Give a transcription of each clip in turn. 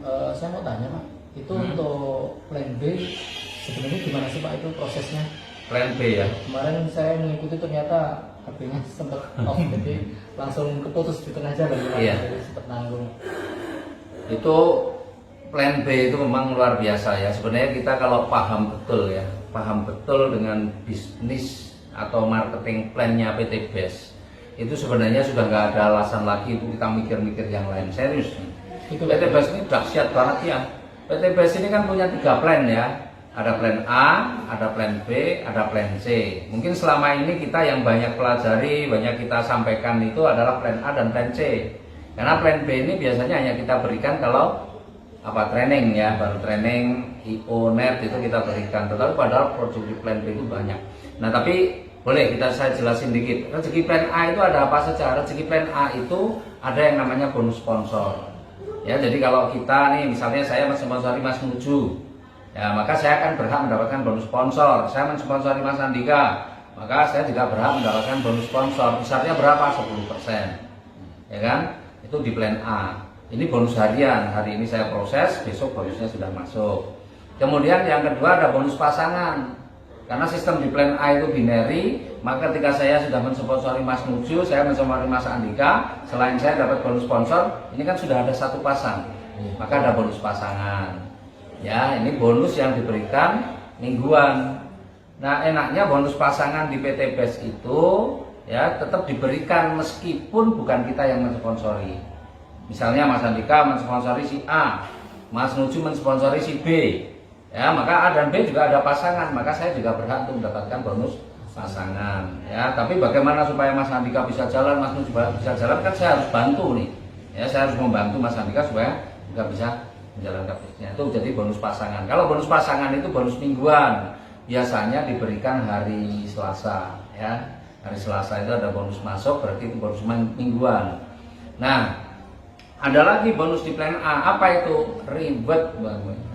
Saya mau tanya Pak, itu untuk plan B sebenarnya gimana sih Pak itu prosesnya? Plan B ya. Kemarin saya mengikuti ternyata HP-nya sempat off, jadi langsung keputus di tengah jalan, Iya. jadi sempat nanggung. Itu plan B itu memang luar biasa ya. Sebenarnya kita kalau paham betul ya, paham betul dengan bisnis atau marketing plan-nya PT BES, itu sebenarnya sudah nggak ada alasan lagi untuk kita mikir-mikir yang lain. Serius nih. PT BES ini dahsyat banget ya. PT BES ini kan punya 3 plan ya. Ada plan A, ada plan B, ada plan C. Mungkin selama ini kita yang banyak pelajari, banyak kita sampaikan itu adalah plan A dan plan C. Karena plan B ini biasanya hanya kita berikan kalau training ya, baru training, IO, NET itu kita berikan. Tetapi padahal produk di plan B itu banyak. Nah tapi boleh saya jelasin dikit. Rezeki plan A itu ada apa saja? Rezeki plan A itu ada yang namanya bonus sponsor. Ya, jadi kalau kita nih misalnya saya mensponsori Mas Nuju, ya maka saya akan berhak mendapatkan bonus sponsor. Saya mensponsori Mas Andika, maka saya juga berhak mendapatkan bonus sponsor. Besarnya berapa? 10%. Ya kan? Itu di plan A. Ini bonus harian. Hari ini saya proses, besok bonusnya sudah masuk. Kemudian yang kedua ada bonus pasangan. Karena sistem di plan A itu binary, maka ketika saya sudah mensponsori Mas Nuju, saya mensponsori Mas Andika, selain saya dapat bonus sponsor, ini kan sudah ada satu pasang, maka ada bonus pasangan. Ya, ini bonus yang diberikan mingguan. Nah, enaknya bonus pasangan di PT BES itu ya tetap diberikan meskipun bukan kita yang mensponsori. Misalnya Mas Andika mensponsori si A, Mas Nuju mensponsori si B. Ya, maka A dan B juga ada pasangan, maka saya juga berhak untuk mendapatkan bonus pasangan. Ya, tapi bagaimana supaya Mas Andika bisa jalan, Mas Nuju bisa jalan, kan saya harus bantu nih. Ya, saya harus membantu Mas Andika supaya juga bisa menjalankan bisnisnya. Itu jadi bonus pasangan. Kalau bonus pasangan itu bonus mingguan, biasanya diberikan hari Selasa. Ya, hari Selasa itu ada bonus masuk, berarti itu bonus mingguan. Nah, ada lagi bonus di plan A, apa itu?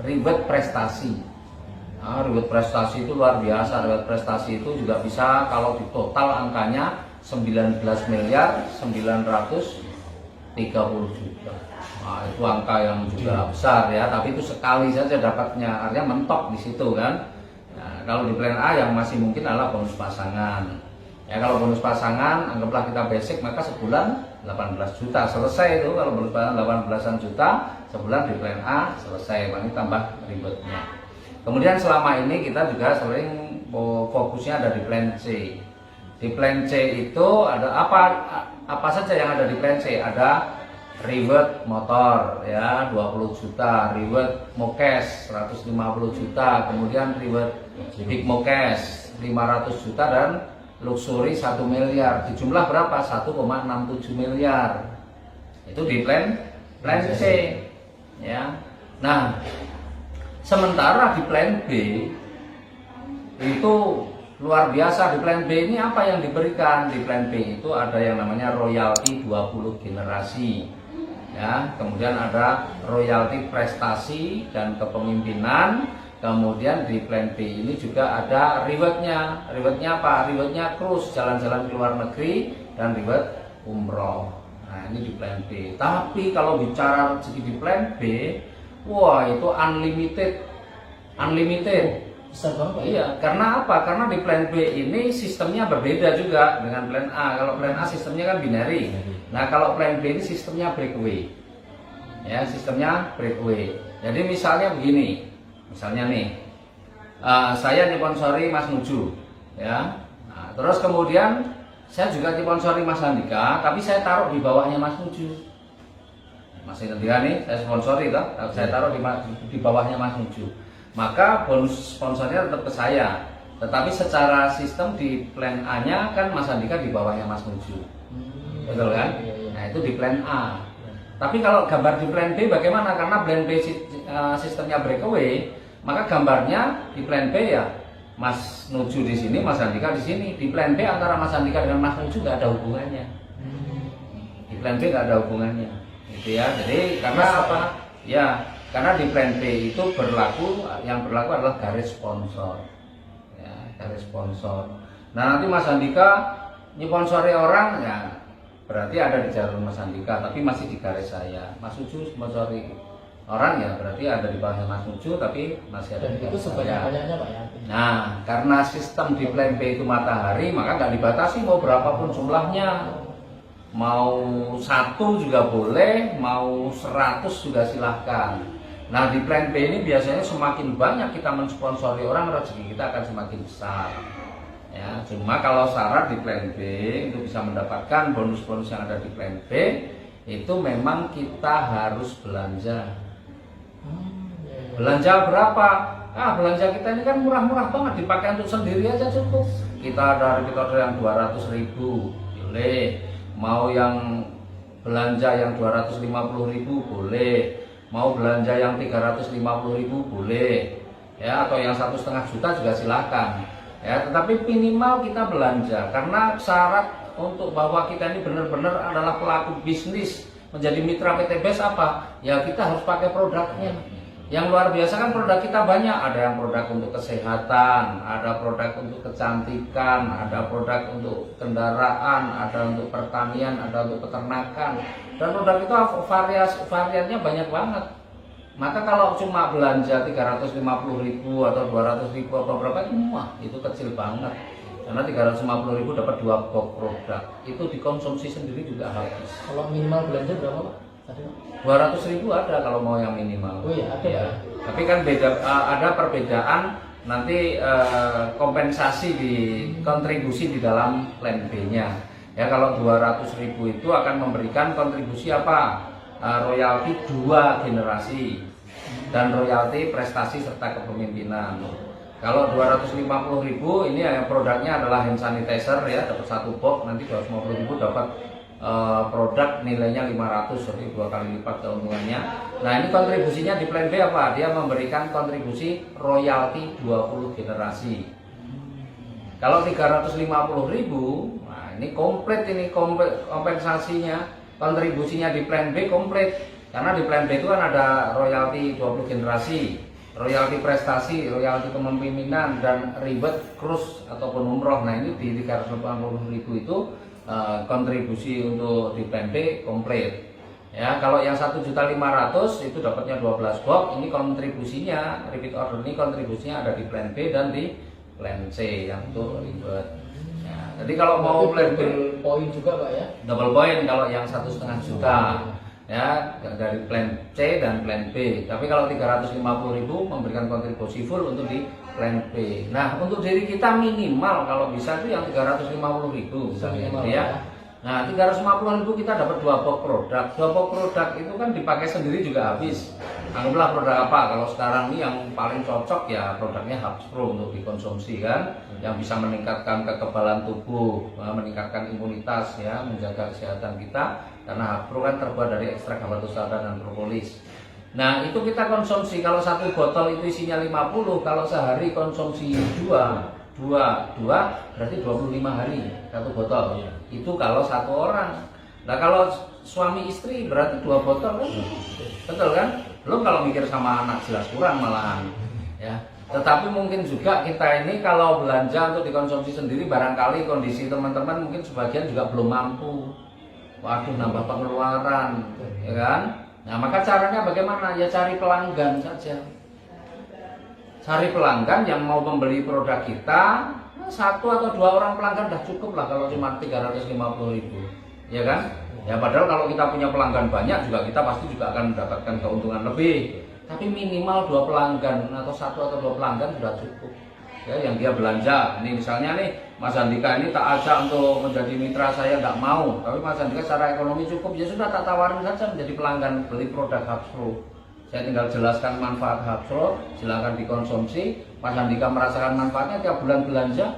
Reward prestasi. Nah, reward prestasi itu luar biasa. Reward prestasi itu juga bisa kalau di total angkanya 19 miliar 930 juta. Nah, itu angka yang juga besar ya, tapi itu sekali saja dapatnya, artinya mentok di situ kan. Nah, kalau di plan A yang masih mungkin adalah bonus pasangan. Ya, kalau bonus pasangan anggaplah kita basic, maka sebulan 18 juta selesai itu. Kalau bonus pasangan 18 juta sebulan di plan A selesai, ini tambah ribetnya. Kemudian selama ini kita juga sering fokusnya ada di plan C. Di plan C itu ada apa saja yang ada di plan C? Ada reward motor ya 20 juta, reward mokes 150 juta, kemudian reward big mokes 500 juta dan luxury 1 miliar. Di jumlah berapa? 1,67 miliar. Itu di plan C ya. Nah, sementara di plan B itu luar biasa. Di plan B ini apa yang diberikan? Di plan B itu ada yang namanya royalti 20 generasi. Ya, kemudian ada royalti prestasi dan kepemimpinan. Kemudian di plan B ini juga ada rewardnya. Rewardnya apa? Rewardnya cruise, jalan-jalan ke luar negeri, dan reward umroh. Nah, ini di plan B. Tapi kalau bicara rezeki di plan B, wah itu unlimited. Besar banget Pak. Iya, karena apa? Karena di plan B ini sistemnya berbeda juga dengan plan A. Kalau plan A sistemnya kan binary. Nah, kalau plan B ini sistemnya breakaway. Ya, sistemnya breakaway. Jadi misalnya begini. Misalnya nih, saya nyponsori Mas Nuju, ya. Nah, terus kemudian saya juga nyponsori Mas Andika, tapi saya taruh di bawahnya Mas Nuju. Mas Andika nih, saya sponsori toh, saya taruh di bawahnya Mas Nuju. Maka bonus sponsornya tetap ke saya, tetapi secara sistem di plan A-nya kan Mas Andika di bawahnya Mas Nuju, betul kan? Nah itu di plan A. Tapi kalau gambar di plan B bagaimana? Karena plan B sistemnya breakaway, maka gambarnya di plan B ya Mas Nuju di sini, Mas Andika di sini. Di plan B antara Mas Andika dengan Mas Nuju nggak ada hubungannya. Di plan B nggak ada hubungannya, gitu ya. Jadi karena apa? Ya, karena di plan B itu yang berlaku adalah garis sponsor. Ya, garis sponsor. Nah nanti Mas Andika nyponsori orang ya berarti ada di jalur Mas Andika, tapi masih di garis saya. Mas Nuju sponsori orang ya berarti ada di bawahnya Mas Nuju tapi masih ada Dan di itu bawah saya. sebanyak-banyaknya Pak ya. Nah, karena sistem di plan B itu matahari, maka nggak dibatasi mau berapapun jumlahnya. Mau 1 juga boleh, mau 100 juga silahkan. Nah, di plan B ini biasanya semakin banyak kita mensponsori orang, rezeki kita akan semakin besar. Ya, cuma kalau syarat di plan B untuk bisa mendapatkan bonus-bonus yang ada di plan B, itu memang kita harus belanja. Belanja berapa? Belanja kita ini kan murah-murah banget, dipakai untuk sendiri aja cukup. Kita ada repeat order yang 200.000, boleh. Mau yang belanja yang 250.000 boleh. Mau belanja yang 350.000 boleh. Ya, atau yang 1,5 juta juga silakan. Ya, tetapi minimal kita belanja karena syarat untuk bahwa kita ini benar-benar adalah pelaku bisnis menjadi mitra PT BES apa? Ya kita harus pakai produknya. Yang luar biasa kan produk kita banyak, ada yang produk untuk kesehatan, ada produk untuk kecantikan, ada produk untuk kendaraan, ada untuk pertanian, ada untuk peternakan. Dan produk itu variannya banyak banget. Maka kalau cuma belanja 350.000 atau 200.000 apa berapa itu itu kecil banget. Karena 350.000 dapat 2 box produk. Itu dikonsumsi sendiri juga habis. Kalau minimal belanja berapa Pak? Tadi Pak? 200.000 ada kalau mau yang minimal. Oh iya, ada ya. Tapi kan beda, ada perbedaan nanti kompensasi di kontribusi di dalam plan B-nya. Ya kalau 200.000 itu akan memberikan kontribusi apa? Royalti 2 generasi dan royalti prestasi serta kepemimpinan. Kalau 250.000 ini yang produknya adalah hand sanitizer ya, dapat 1 box, nanti 250.000 dapat produk nilainya 500, jadi 2 kali lipat keuntungannya. Nah ini kontribusinya di plan B apa? Dia memberikan kontribusi royalti 20 generasi. Kalau 350.000, nah ini komplit ini kompensasinya, kontribusinya di plan B komplit. Karena di plan B itu kan ada royalti 20 generasi, royalti prestasi, royalti kepemimpinan, dan ribet cruise ataupun umroh. Nah ini di 380.000 itu kontribusi untuk di plan B komplit. Ya, kalau yang 1.500.000 itu dapatnya 12 box. Ini kontribusinya repeat order ini kontribusinya ada di plan B dan di plan C yang untuk ribet. Ya, jadi kalau mau plan B poin juga Pak ya. Double point kalau yang 1,5 juta. Ya, dari plan C dan plan B. Tapi kalau 350.000 memberikan kontribusi full untuk di plan B. Nah, untuk diri kita minimal kalau bisa itu yang 350.000 misalnya gitu ya. Nah, 350.000 kita dapat 2 box produk. 2 box produk itu kan dipakai sendiri juga habis. Anggaplah produk apa? Kalau sekarang ini yang paling cocok ya produknya Habspro untuk dikonsumsi kan, yang bisa meningkatkan kekebalan tubuh, meningkatkan imunitas ya, menjaga kesehatan kita. Karena Habspro kan terbuat dari ekstrak habatus sauda dan propolis. Nah itu kita konsumsi, kalau 1 botol itu isinya 50, kalau sehari konsumsi 2 berarti 25 hari 1 botol. Itu kalau 1 orang. Nah kalau suami istri berarti 2 botol kan? Betul kan? Belum kalau mikir sama anak jelas kurang malahan ya. Tetapi mungkin juga kita ini kalau belanja untuk dikonsumsi sendiri, barangkali kondisi teman-teman mungkin sebagian juga belum mampu. Waduh, nambah pengeluaran, ya kan? Nah, maka caranya bagaimana? Ya cari pelanggan saja. Cari pelanggan yang mau membeli produk kita, 1 atau 2 orang pelanggan udah cukup lah kalau cuma 350.000, ya kan? Ya padahal kalau kita punya pelanggan banyak juga kita pasti juga akan mendapatkan keuntungan lebih. Tapi minimal 2 pelanggan atau 1 atau 2 pelanggan sudah cukup. Ya, yang dia belanja. Ini misalnya nih Mas Andika ini tak ajak untuk menjadi mitra saya, nggak mau. Tapi Mas Andika secara ekonomi cukup, ya sudah tak tawarin saja menjadi pelanggan beli produk Habspro. Saya tinggal jelaskan manfaat Habspro, silakan dikonsumsi. Mas Andika merasakan manfaatnya tiap bulan belanja,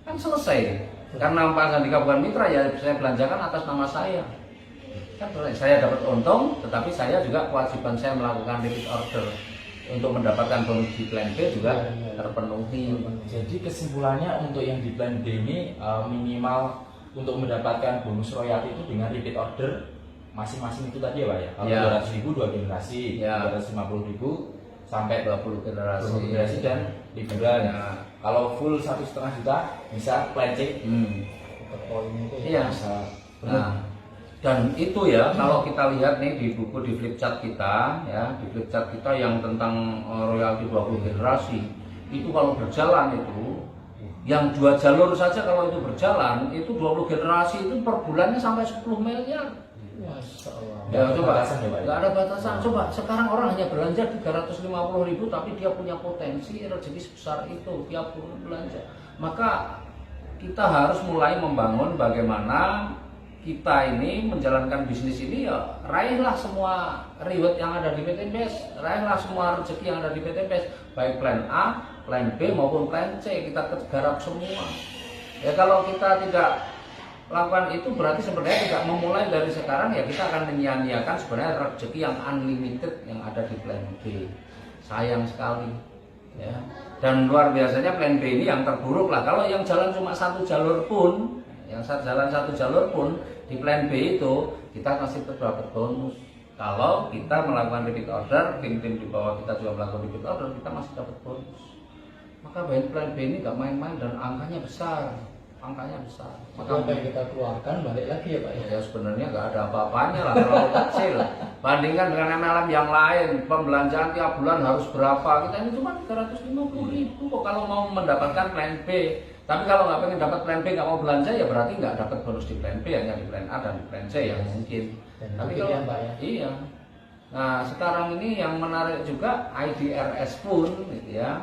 kan selesai. Karena Mas Andika bukan mitra ya saya belanjakan atas nama saya. Kan saya dapat untung, tetapi saya juga kewajiban saya melakukan repeat order. Untuk mendapatkan bonus di plan B juga terpenuhi. Jadi kesimpulannya untuk yang di plan B ini minimal untuk mendapatkan bonus royalti itu dengan repeat order masing-masing itu tadi ya Pak ya. Kalau 200.000 2 generasi, 350.000 sampai 20 generasi dan liburan. Kalau full 1,5 juta bisa plan C. Poin itu iya. Bisa. Nah, Dan itu ya, kalau kita lihat nih di buku di flipchart kita ya, di flipchart kita yang tentang royalti 20 generasi, itu kalau berjalan itu yang 2 jalur saja kalau itu berjalan itu 20 generasi itu per bulannya sampai 10 miliar. Masya Allah. Ya, coba batasan ya, Pak? nggak ada batasan. Coba sekarang orang hanya belanja 350.000 tapi dia punya potensi rezeki sebesar itu tiap bulan belanja. Maka kita harus mulai membangun bagaimana kita ini menjalankan bisnis ini, ya raihlah semua reward yang ada di PT BES, raihlah semua rezeki yang ada di PT BES, baik plan A, plan B maupun plan C, kita garap semua. Ya kalau kita tidak lakukan itu berarti sebenarnya tidak memulai dari sekarang, ya kita akan menyia-nyiakan sebenarnya rezeki yang unlimited yang ada di plan B. Sayang sekali ya. Dan luar biasanya plan B ini yang terburuk lah. Kalau yang jalan cuma 1 jalur pun, yang jalan 1 jalur pun di plan B itu kita masih tetap dapat bonus. Kalau kita melakukan repeat order, tim-tim di bawah kita juga melakukan repeat order, kita masih dapat bonus. Maka plan B ini nggak main-main dan angkanya besar. Maka apa yang kita keluarkan balik lagi ya Pak ya? Ya sebenarnya nggak ada apa-apanya lah, terlalu kecil. Bandingkan dengan MLM yang lain, pembelanjaan tiap bulan harus berapa? Kita ini cuma 350.000 kok kalau mau mendapatkan plan B. Tapi kalau nggak pengen dapat plan B, nggak mau belanja, ya berarti nggak dapat bonus di plan B, hanya di plan A dan di plan C yang mungkin. Dan Tapi itu kalau ya, Pak, ya? iya. Nah sekarang ini yang menarik juga IDRS pun, gitu ya,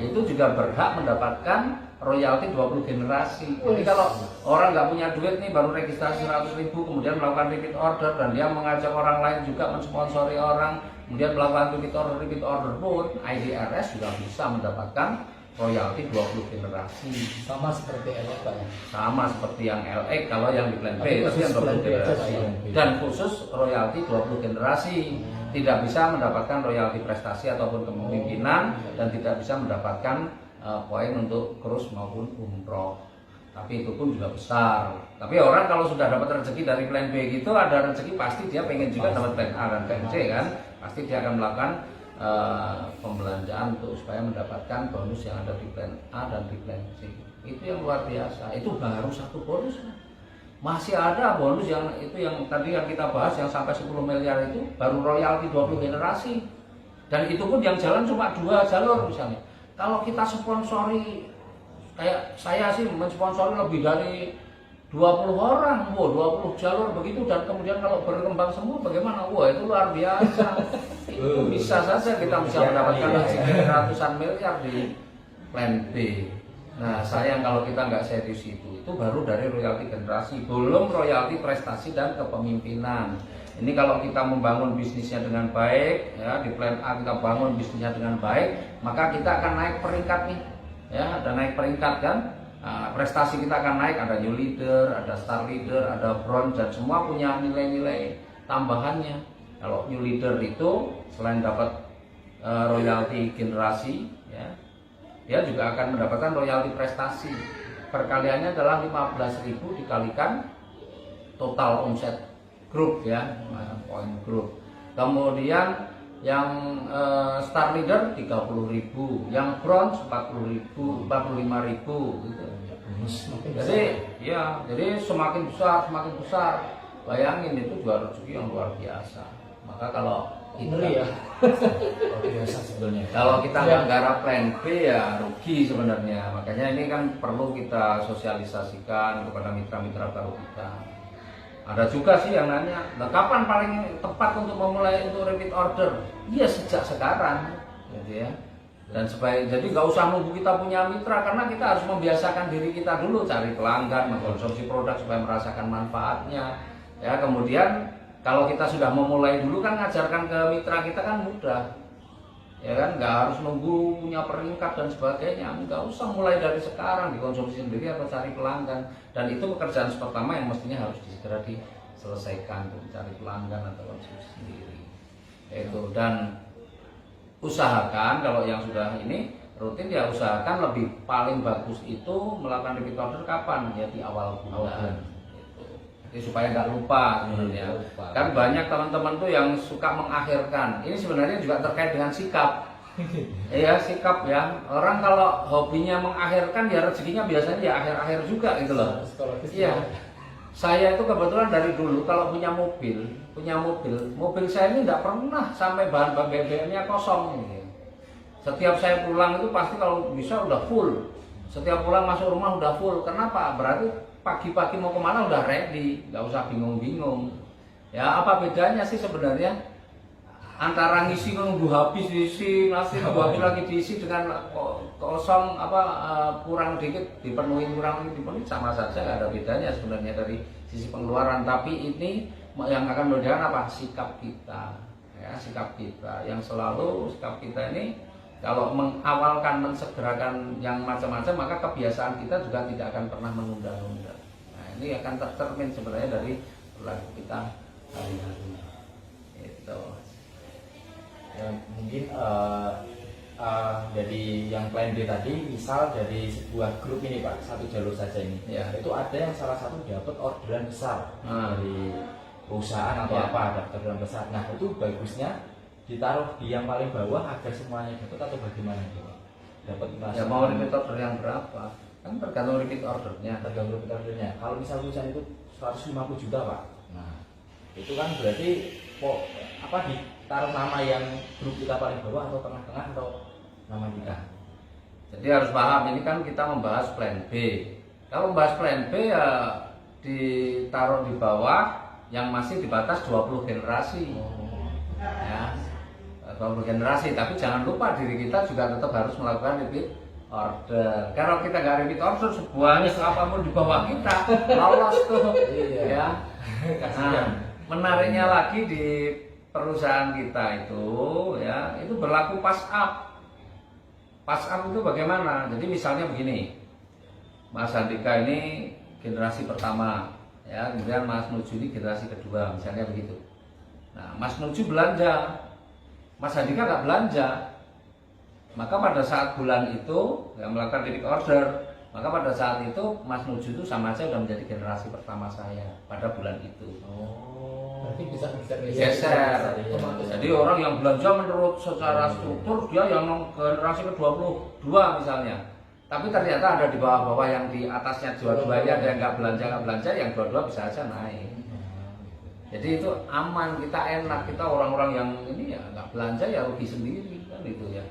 itu juga berhak mendapatkan royalti 20 generasi. Jadi kalau orang nggak punya duit nih, baru registrasi 100.000, kemudian melakukan repeat order dan dia mengajak orang lain juga mensponsori orang, kemudian melakukan repeat order pun, IDRS juga bisa mendapatkan royalti 20 generasi. Sama seperti LX Pak ya? Sama seperti yang LX kalau yang di plan B Tapi itu khusus yang 20 plan B aja, generasi. Pak, ya? Dan khusus royalti 20 generasi. Tidak bisa mendapatkan royalti prestasi ataupun kepemimpinan dan tidak bisa mendapatkan poin untuk krus maupun umroh. Tapi itu pun juga besar. Tapi orang kalau sudah dapat rezeki dari plan B gitu, ada rezeki pasti dia pengen juga dapat plan A dan plan C kan. Pasti dia akan melakukan pembelanjaan untuk supaya mendapatkan bonus yang ada di plan A dan di plan C. Itu yang luar biasa. Itu baru 1 bonus. Masih ada bonus yang itu yang tadi yang kita bahas yang sampai 10 miliar itu baru royalti 20 generasi. Dan itu pun yang jalan cuma 2 jalur misalnya. Kalau kita sponsori, kayak saya sih mensponsori lebih dari 20 orang, 20 jalur begitu, dan kemudian kalau berkembang semua bagaimana? Wah itu luar biasa. Itu bisa saja kita bisa mendapatkan rezeki ratusan miliar di plan B. Nah sayang kalau kita nggak serius itu baru dari royalti generasi, belum royalti prestasi dan kepemimpinan. Ini kalau kita membangun bisnisnya dengan baik, ya di plan A kita bangun bisnisnya dengan baik, maka kita akan naik peringkat nih, ya ada naik peringkat kan. Nah, prestasi kita akan naik, ada new leader, ada star leader, ada bronze, dan semua punya nilai-nilai tambahannya. Kalau new leader itu selain dapat royalti generasi, ya, dia juga akan mendapatkan royalti prestasi. Perkaliannya adalah 15.000 dikalikan total omset grup ya, poin grup. Kemudian yang star leader 30.000, yang bronze 40.000, 45.000 gitu. Jadi ya, jadi semakin besar. Bayangin itu juga rezeki yang luar biasa. Maka kalau kita ya. Biasa sebenarnya. Kalau kita nggak garap plan B ya rugi sebenarnya. Makanya ini kan perlu kita sosialisasikan kepada mitra-mitra baru kita. Ada juga sih yang nanya, nah, kapan paling tepat untuk memulai untuk repeat order? Iya sejak sekarang, gitu ya. Dan jadi nggak usah nunggu kita punya mitra, karena kita harus membiasakan diri kita dulu cari pelanggan, mengkonsumsi produk supaya merasakan manfaatnya. Ya kemudian kalau kita sudah memulai dulu kan ngajarkan ke mitra kita kan mudah. Ya kan nggak harus nunggu punya peringkat dan sebagainya, nggak usah mulai dari sekarang dikonsumsi sendiri atau cari pelanggan. Dan itu pekerjaan pertama yang mestinya harus segera diselesaikan, cari pelanggan atau konsumsi sendiri. Itu dan usahakan kalau yang sudah ini rutin ya usahakan lebih paling bagus itu melakukan repeat order kapan ya di awal bulan. Jadi supaya nggak lupa sebenarnya. Kan banyak teman-teman tuh yang suka mengakhirkan. Ini sebenarnya juga terkait dengan sikap. Iya sikap ya. Orang kalau hobinya mengakhirkan ya rezekinya biasanya ya akhir-akhir juga gitu loh. Iya. Saya itu kebetulan dari dulu kalau punya mobil saya ini nggak pernah sampai bahan BBM-nya kosong. Gitu. Setiap saya pulang itu pasti kalau bisa udah full. Setiap pulang masuk rumah udah full. Kenapa? Berarti pagi-pagi mau kemana udah ready, nggak usah bingung-bingung. Ya apa bedanya sih sebenarnya antara ngisi nunggu habis diisi, nasi nunggu habis lagi diisi dengan kosong kurang dikit dipenuhi sama saja, nggak ada bedanya sebenarnya dari sisi pengeluaran. Tapi ini yang akan membedakan apa? Sikap kita, ya sikap kita yang selalu sikap kita ini kalau mengawalkan mensegerakan yang macam-macam maka kebiasaan kita juga tidak akan pernah menunda-nunda. Nah ini akan tercermin sebenarnya dari perilaku kita hari-hari. Itu. Ya, mungkin dari yang plan B tadi, misal dari sebuah grup ini Pak, satu jalur saja ini, ya. Itu ada yang salah satu dapat orderan besar dari perusahaan atau apa, dapat orderan besar. Nah itu bagusnya ditaruh di yang paling bawah agar semuanya dapat atau bagaimana Pak? Dapat Ya mau repeat order yang berapa? Kan tergantung repeat ordernya. Tergantung repeat ordernya. Kalau misal tulisan itu 150 juta Pak, nah itu kan berarti ditaruh nama yang grup kita paling bawah atau tengah-tengah atau nama kita. Jadi harus paham ini kan kita membahas plan B. Kalau membahas plan B ya ditaruh di bawah yang masih di batas 20 generasi. Ya, 20 generasi. Tapi jangan lupa diri kita juga tetap harus melakukan repeat order. Kalau kita nggak repeat order sebuahnya apapun di bawah kita lolos tuh. Ya. Nah, menariknya lagi di perusahaan kita itu ya itu berlaku pass up itu bagaimana? Jadi misalnya begini, Mas Andika ini generasi pertama ya, kemudian Mas Nuju ini generasi kedua misalnya begitu. Nah Mas Nuju belanja, Mas Andika nggak belanja, maka pada saat bulan itu ya, melakukan repeat order, maka pada saat itu Mas Nuju itu sama saja sudah menjadi generasi pertama saya pada bulan itu. Berarti bisa geser. Jadi orang yang belanja menurut secara struktur dia yang generasi ke-22 misalnya. Tapi ternyata ada di bawah-bawah yang di atasnya dua-duanya ada yang nggak belanja, yang dua-dua bisa aja naik. Jadi itu aman, kita enak, kita orang-orang yang ini ya nggak belanja ya rugi sendiri kan itu ya.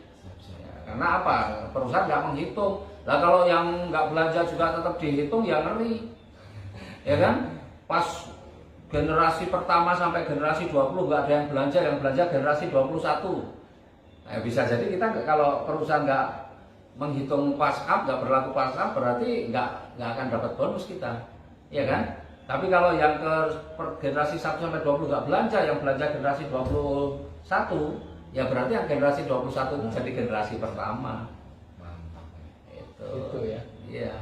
Karena apa? Perusahaan nggak menghitung. Lah kalau yang nggak belanja juga tetap dihitung ya ngeri. Ya kan? Pas generasi pertama sampai generasi 20 nggak ada yang belanja generasi 21. Nah, bisa jadi kita kalau perusahaan nggak menghitung pass up, nggak berlaku pass up, berarti nggak akan dapat bonus kita, ya kan? Tapi kalau yang ke generasi 1 sampai 20 nggak belanja, yang belanja generasi 21, ya berarti yang generasi 21 itu jadi generasi pertama. Mantap. Itu ya. Iya.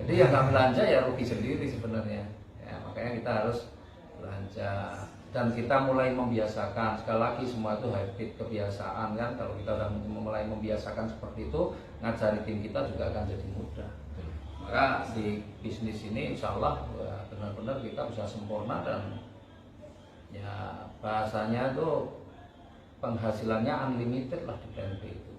Jadi yang nggak belanja ya rugi sendiri sebenarnya. Ya, makanya kita harus belanja dan kita mulai membiasakan. Sekali lagi semua itu habit, kebiasaan kan. Kalau kita sudah mulai membiasakan seperti itu, ngajari tim kita juga akan jadi mudah. Maka di bisnis ini insya Allah ya, benar-benar kita bisa sempurna dan ya bahasanya itu penghasilannya unlimited lah di plan B itu.